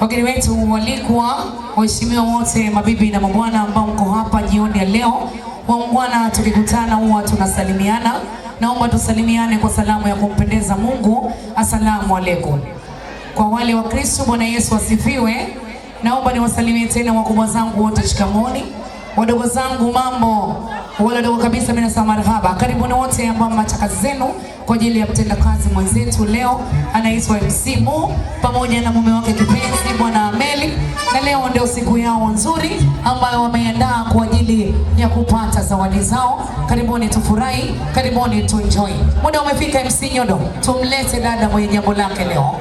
Wageni wetu walikuwa waheshimiwa wote, mabibi na mabwana ambao mko hapa jioni ya leo. Waungwana, tukikutana huwa tunasalimiana. Naomba tusalimiane kwa salamu ya kumpendeza Mungu. Asalamu alaykum. Kwa wale wa Kristo, Bwana Yesu asifiwe. Naomba niwasalimie tena wakubwa zangu wote, shikamoni. Wadogo zangu mambo, wale wadogo kabisa mimi nasema marhaba. Karibuni wote ambao mmetaka zenu kwa ajili ya mtenda kazi mwenzetu leo anaitwa MC Mo pamoja na mume wake kipenzi Bwana Ameli, na leo ndio siku yao nzuri ambayo wameandaa kwa ajili ya kupata zawadi zao. Karibuni tufurahi, karibuni tu enjoy. Muda umefika MC Nyodo, tumlete dada mwenye jambo lake leo.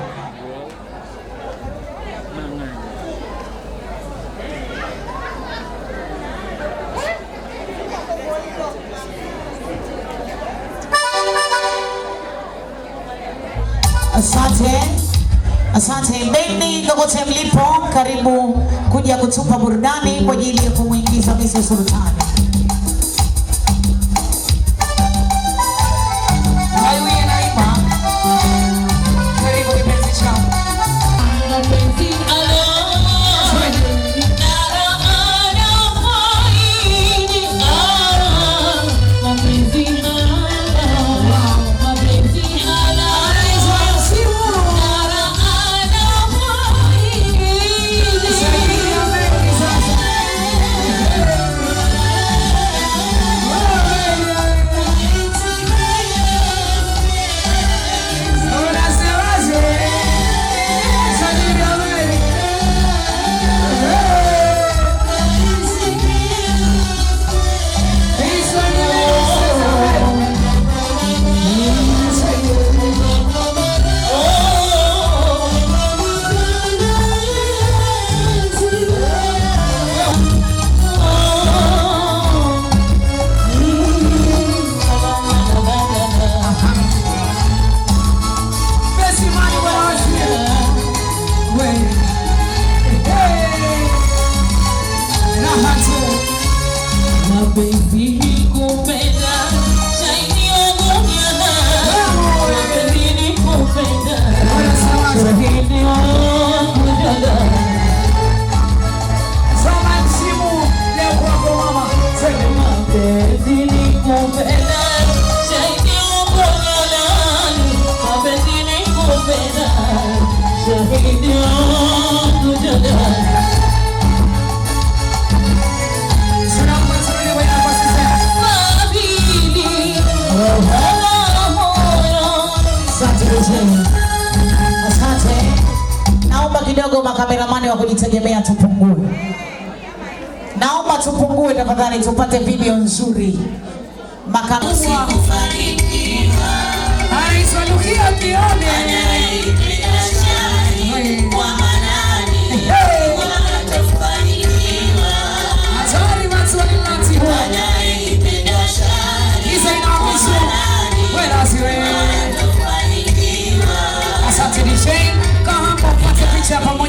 Asante bendi kokote mlipo, karibu kuja kutupa burudani kwa ajili ya kumuingiza Mrs. Sultani. Asante. Naomba kidogo makameramani wa kujitegemea tupungue. Naomba tupungue tafadhali tupate video nzuri. Makamera.